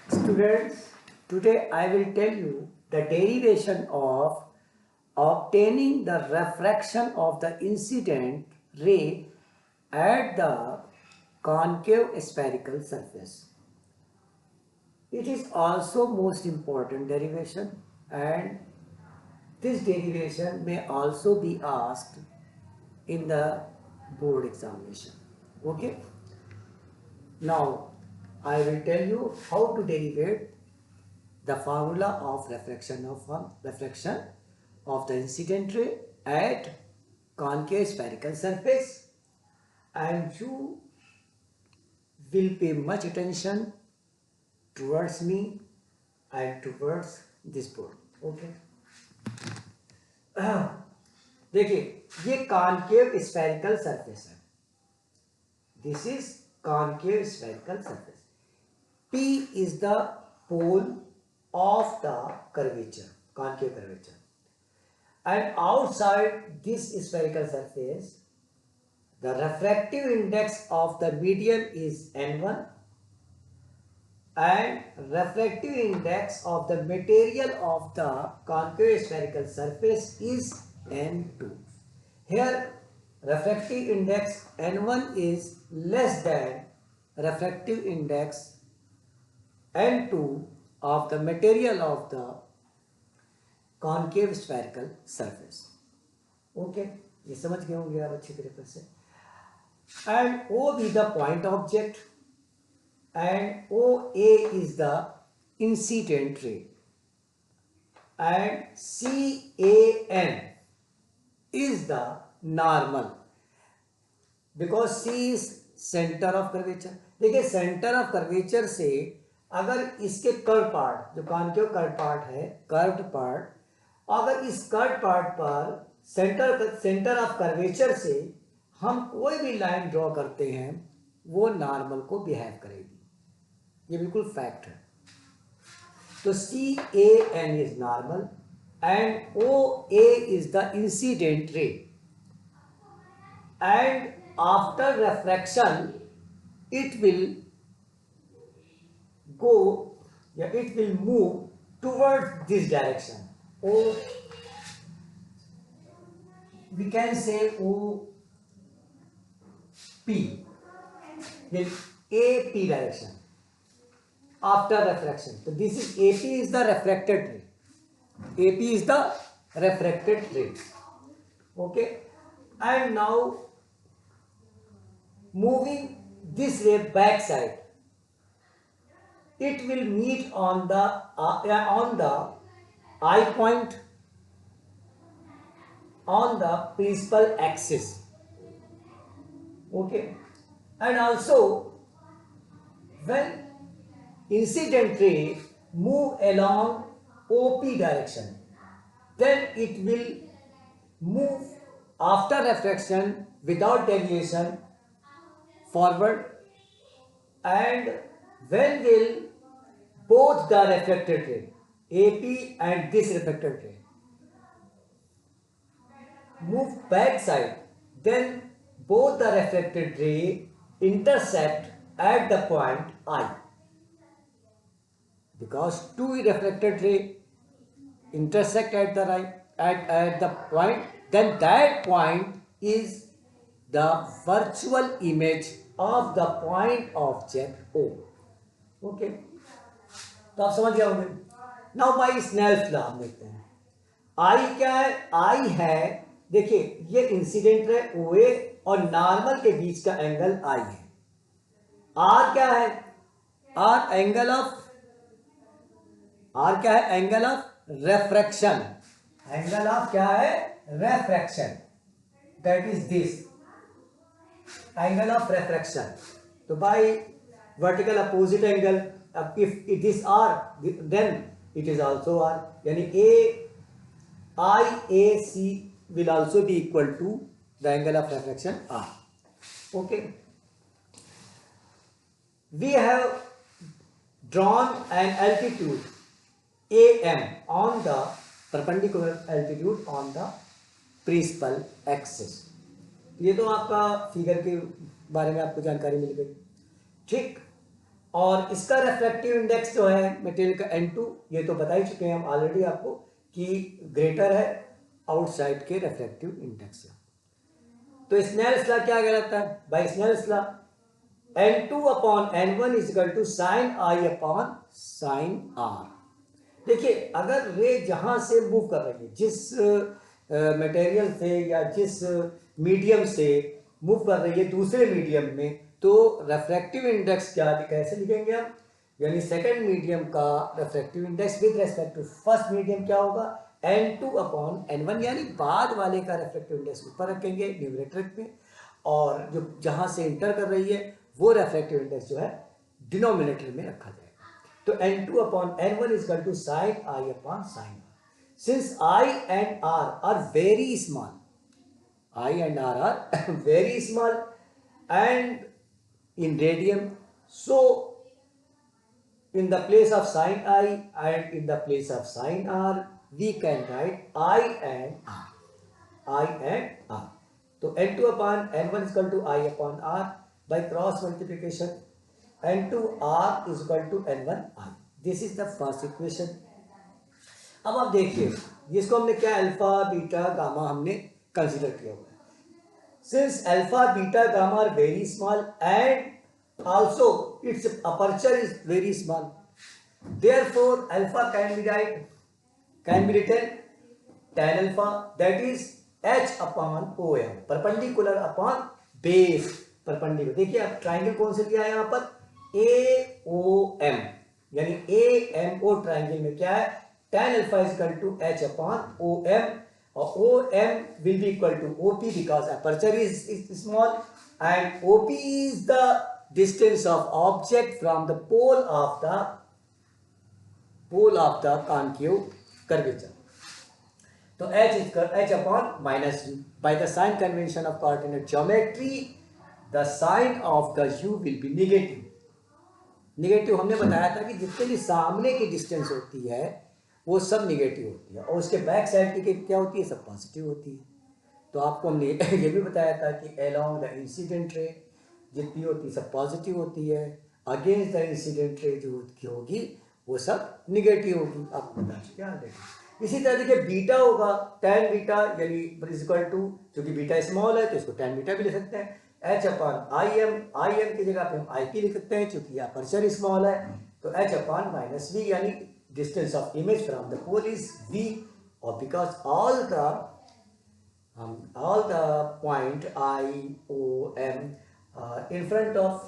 Students, today I will tell you the derivation of obtaining the refraction of the incident ray at the concave spherical surface. It is also most important derivation, and this derivation may also be asked in the board examination. Okay? Now, I will tell you how to derivate the formula of reflection of the incident ray at concave spherical surface, and you will pay much attention towards me and towards this board. Okay. देखिए ये concave spherical surface है. This is concave spherical surface. P is the pole of the curvature, concave curvature, and outside this spherical surface the refractive index of the medium is n1 and refractive index of the material of the concave spherical surface is n2. Here refractive index n1 is less than refractive index n2 of the material of the concave spherical surface. Okay, ये समझ गए होंगे आप अच्छी तरीके से. And O be the point object and OA is the incident ray and CAN is the normal because C is center of curvature. देखिए centre of curvature से अगर इसके कर्व पार्ट जो कॉनकेव कर्व पार्ट है, curved part, अगर इस curve part पर centre of curvature से हम कोई भी लाइन ड्रॉ करते हैं वो नॉर्मल को बिहेव करेगी. ये बिल्कुल फैक्ट है. तो CAN is normal and OA is the incident ray and after refraction it will go, it will move towards this direction. We can say OP, then AP direction after refraction. So this is AP is the refracted ray. AP is the refracted ray. Okay, and now moving this ray back side, it will meet on the eye point on the principal axis. Okay, and also when incident ray move along OP direction, then it will move after refraction without deviation forward, and when will both the reflected ray AP and this reflected ray move back side, then both the reflected ray intersect at the point I, because two reflected ray intersect at the at the point, then that point is the virtual image of the point object O. Okay, तो आप समझ गए होंगे. Now by Snell's law हम देखते हैं. आई क्या है? आई है, देखिए ये इंसिडेंट है OA और नॉर्मल के बीच का एंगल आई है. आर क्या है? आर एंगल ऑफ, आर क्या है? Angle of refraction. Angle of क्या है? Refraction. That is this angle of refraction. So by vertical opposite angle, if it is R, then it is also R. Yani IAC will also be equal to the angle of refraction R. Okay. We have drawn an altitude AM on the perpendicular altitude on the principal axis. ये तो आपका figure के बारे में आपको जानकारी मिल गई. ठीक, और इसका रिफ्रैक्टिव इंडेक्स जो है मटेरियल का N2, ये तो बता ही चुके हैं हम ऑलरेडी आपको कि ग्रेटर है आउटसाइड के रिफ्रैक्टिव इंडेक्स से। तो स्नेल्स लॉ क्या कहलाता है? By Snell's law N2 upon N1 is equal to sine I upon sine R। देखिए, अगर रे जहां से मूव कर रही है, जिस मटेरियल से या जिस मीडियम से मूव कर रही है दूसरे मीडियम में, तो रिफ्रैक्टिव इंडेक्स क्या कैसे लिखेंगे हम? यानी सेकंड मीडियम का refractive index with respect to first medium क्या होगा? N2 अपॉन N1, यानी बाद वाले का रिफ्रैक्टिव इंडेक्स ऊपर रखेंगे न्यूमरेटर में, और जो जहां से इंटर कर रही है वो रिफ्रैक्टिव इंडेक्स जो है डिनोमिनेटर में रखा जाएगा। तो N2 upon N1 is equal to sin I upon sin R. Since I and R are very small, I and R are very small and in radian, so in the place of sin I and in the place of sin R, we can write I and R. I and R. So N2 upon N1 is equal to I upon R by cross multiplication. N2R is equal to N1I. This is the first equation. अब आप देखिए, जिसको हमने क्या alpha beta gamma हमने consider किया हुआ है। Since alpha beta gamma are very small and also its aperture is very small, therefore alpha can be written tan alpha, that is H upon OM, perpendicular upon base, perpendicular। देखिए आप triangle कौन से लिया है यहाँ पर? AOM, यानी AMO triangle में क्या है? tan alpha is equal to H upon OM, और OM will be equal to OP because aperture is small and OP is the distance of object from the pole of the concave curvature. तो H upon minus U. By the sign convention of coordinate geometry, the sign of the U will be negative. Negative हमने बताया था कि जितने भी सामने की distance होती है वो सब निगेटिव होती है, और उसके बैक साइड की क्या होती है? सब पॉजिटिव होती है। तो आपको हमने ये भी बताया था कि अलोंग द इंसिडेंट रे जितनी होती है सब पॉजिटिव होती है, अगेंस्ट द इंसिडेंट रे जो होगी वो सब निगेटिव होगी, आपको बता चुके ऑलरेडी। इसी तरह देखिए बीटा होगा, tan बीटा यानी इक्वल टू, जो कि बीटा स्मॉल है तो इसको tan बीटा भी लिख सकते हैं, H अपॉन IM की जगह पे हम IP लिख सकते हैं क्योंकि अपर्चर स्मॉल है, तो H अपॉन माइनस V, यानी distance of image from the pole is V, और because all the point IOM in front of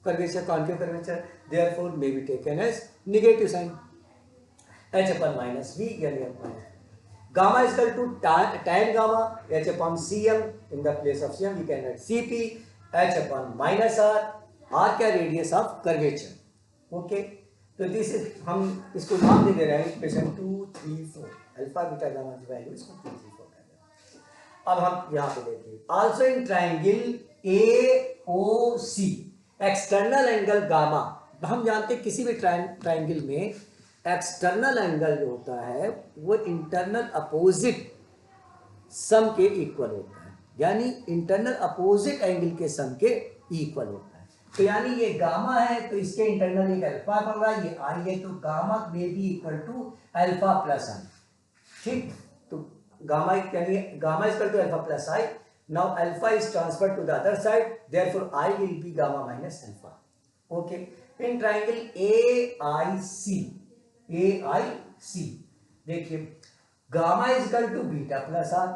curvature, concave curvature, therefore may be taken as negative sign, H upon minus V, यानी minus gamma is equal to tan gamma, H upon CM, in the place of CM we can write CP, H upon minus R, R क्या? Radius of curvature. Okay, तो this is, हम इसको नाम दे रहे हैं equation 2, 3, 4, alpha beta gamma की value इसको 2, 3, 4 कर रहे हैं। अब हम यहाँ पे देखिए, also in triangle AOC external angle gamma, हम जानते हैं किसी भी ट्राइंगल में एक्सटर्नल एंगल जो होता है वो इंटरनल अपोजिट सम के इक्वल होता है, यानी इंटरनल अपोजिट एंगल के सम के इक्वल होता है। तो यानी ये गामा है तो इसके इंटरनल एक अल्फा बन रहा है, ये आई है तो गामा में भी equal to alpha plus I. ठीक, तो गामा यानी gamma is equal to alpha plus I. Now alpha is transferred to the other side, therefore I will be gamma minus alpha. Okay, in triangle AIC देखिए, gamma is equal to beta plus R,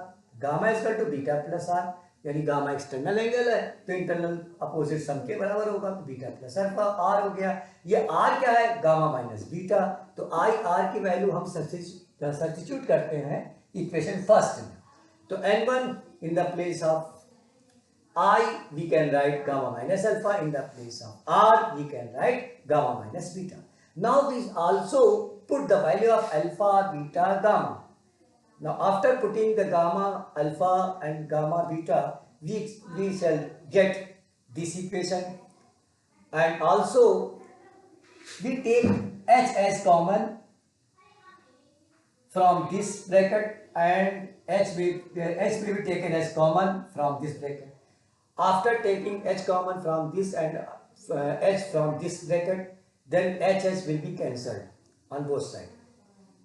gamma is equal to beta plus R, यानी gamma external angle है तो internal opposite सम के बराबर होगा, तो beta plus alpha are हो गया। ये आर क्या है? गामा माइनस बीटा, तो आई आर की वैल्यू हम सब्स्टिट्यूट करते हैं इक्वेशन फर्स्ट में, तो N1 in the place of I we can write gamma minus alpha, in the place of R we can write gamma minus beta. Now we also put the value of alpha, beta, gamma. Now after putting the gamma, alpha and gamma, beta, we shall get this equation, and also we take H as common from this bracket and H will be taken as common from this bracket. After taking H common from this and h from this bracket, then h will be cancelled on both sides.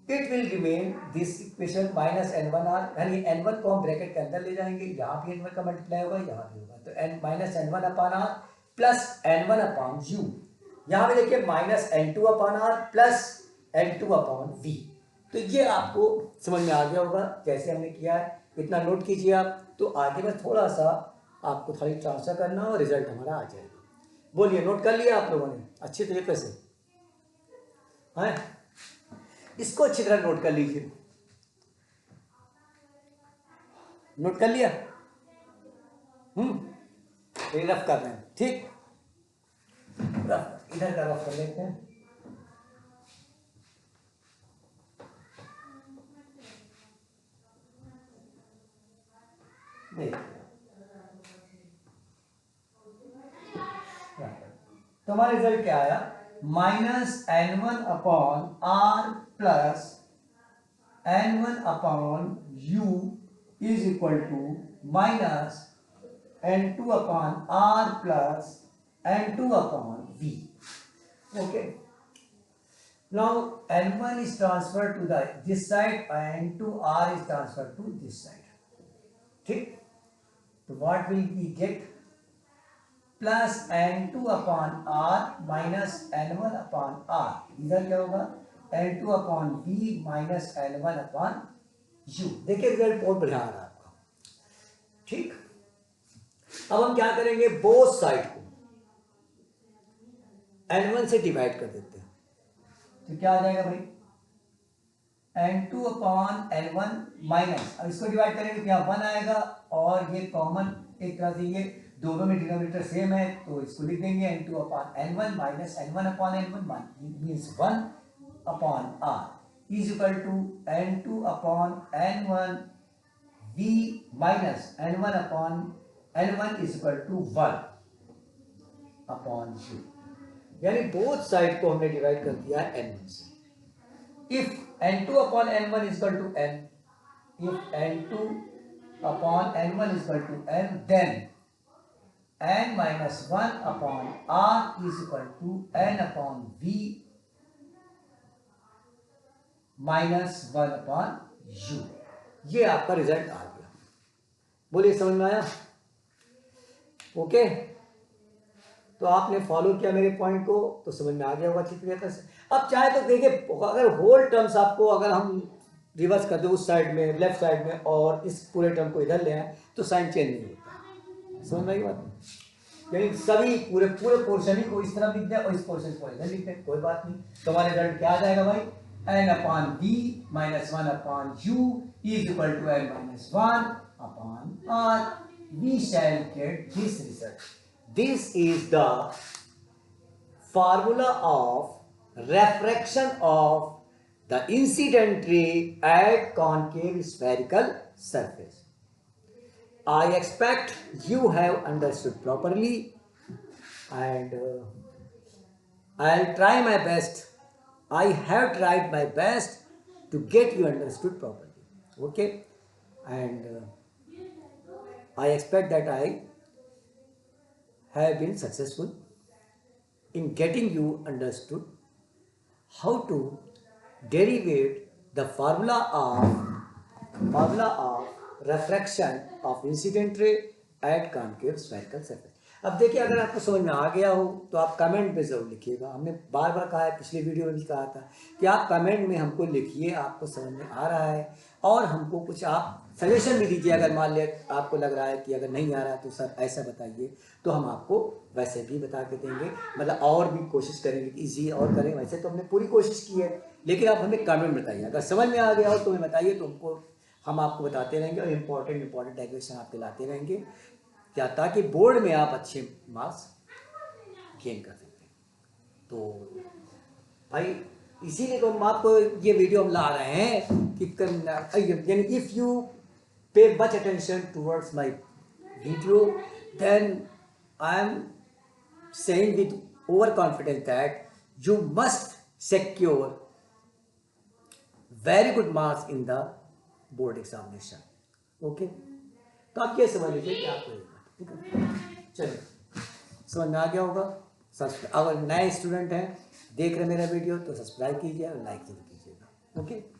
It will remain this equation minus n1r, यानी n1 को हम bracket के अंदर ले जाएंगे, यहाँ भी n1 का मल्टीप्लाई होगा, यहाँ भी होगा, तो n माइनस n1 अपान r प्लस n1 अपान u, यहाँ पे देखिए माइनस n2 अपान r प्लस n2 अपान v। तो ये आपको समझ में आ गया होगा कैसे हमने किया है, इतना नोट कीजिए आप। तो आगे बस थोड़ा सा आपको खाली ट्रांसफर करना और रिजल्ट हमारा आ जाएगा। बोलिए, नोट कर लिया आप लोगों ने अच्छी तरीके से? हैं, इसको अच्छी तरह नोट कर लीजिए। नोट कर लिया? रफ कर रहे हैं, ठीक, रफ इधर का रफ कर लेते हैं। तो हमारा रिजल्ट क्या आया? Minus n1 upon r plus n1 upon u is equal to minus n2 upon r plus n2 upon v। Okay, now n1 is transferred to the this side and n2r is transferred to this side, ठीक। तो what will we get? Plus n2 upon r minus n1 upon r, इधर क्या होगा? n2 upon v minus n1 upon u। देखिए result बहुत बढ़िया आ रहा है आपका, ठीक। अब हम क्या करेंगे, बोथ साइड को n1 से डिवाइड कर देते हैं, तो क्या आ जाएगा भाई? n2 अपॉन n1 माइनस, अब इसको डिवाइड करेंगे तो यहाँ 1 आएगा और ये कॉमन एक तरह से ये दोनों में डिनोमिनेटर सेम है, तो इसको लिख देंगे n2 upon n1 minus n1 upon n1 means 1 upon r is equal to n2 upon n1 v minus n1 upon n1 is equal to 1 upon u। यानी बोथ साइड को हमने डिवाइड कर दिया है n1 से। If n2 upon n1 is equal to n, if n2 upon n1 is equal to n, then n minus 1 upon r is equal to n upon v minus 1 upon u। ये आपका result आ गया। बोलिए, समझ में आया? Okay, तो आपने follow किया मेरे पॉइंट को, तो समझ में आ गया होगा अच्छी तरीके से। अब चाहे तो देखिए, अगर होल टर्म्स आपको अगर हम रिवर्स कर दो उस साइड में, लेफ्ट साइड में, और इस पूरे टर्म को इधर ले आए तो साइन चेंज नहीं होता। समझ में आई बात? यानी सभी पूरे पोर्शन ही को इस तरफ लिख दें और इस पोर्शन को इधर लिख दें, कोई बात नहीं। तो हमारा रिजल्ट क्या आ जाएगा भाई? n upon v minus 1 upon u is equal to n minus 1 upon r। We shall get this result. This is the formula of refraction of the incident ray at concave spherical surface. I expect you have understood properly, and I'll try my best. I have tried my best to get you understood properly. Okay, and I expect that I have been successful in getting you understood how to derivate the formula of refraction of incident ray at concave spherical surface। अब देखिए, अगर आपको समझ में आ गया हो तो आप कमेंट में ज़रूर लिखिएगा। हमने बार बार कहा है, पिछले वीडियो में भी कहा था कि आप कमेंट में हमको लिखिए आपको समझ में आ रहा है, और हमको कुछ आप सजेशन भी दीजिए। अगर मान लिया आपको लग रहा है कि अगर नहीं आ रहा है तो सर ऐसा बताइए, तो हम आपको वैसे भी बता के देंगे, मतलब और भी कोशिश करेंगे कि ईजी और करें। वैसे तो हमने पूरी कोशिश की है, लेकिन आप हमें कमेंट में बताइए। अगर समझ में आ गया हो तो हमें बताइए, तो हम आपको बताते रहेंगे और इम्पोर्टेंट डेरिवेशन आपके लाते रहेंगे, क्या ताकि बोर्ड में आप अच्छे मार्क्स गेन कर सकते हैं। तो भाई इसीलिए तो हम आपको ये वीडियो हम ला रहे हैं कि यानी if you pay much attention towards my video, then I am saying with over confidence that you must secure very good marks in the board examination. Okay, तो आप ये समझ लीजिए कि आपको, ठीक है, चलिए समझ में आ गया होगा। अगर नए स्टूडेंट हैं देख रहे मेरा वीडियो तो सब्सक्राइब कीजिए और लाइक जरूर कीजिएगा। ओके।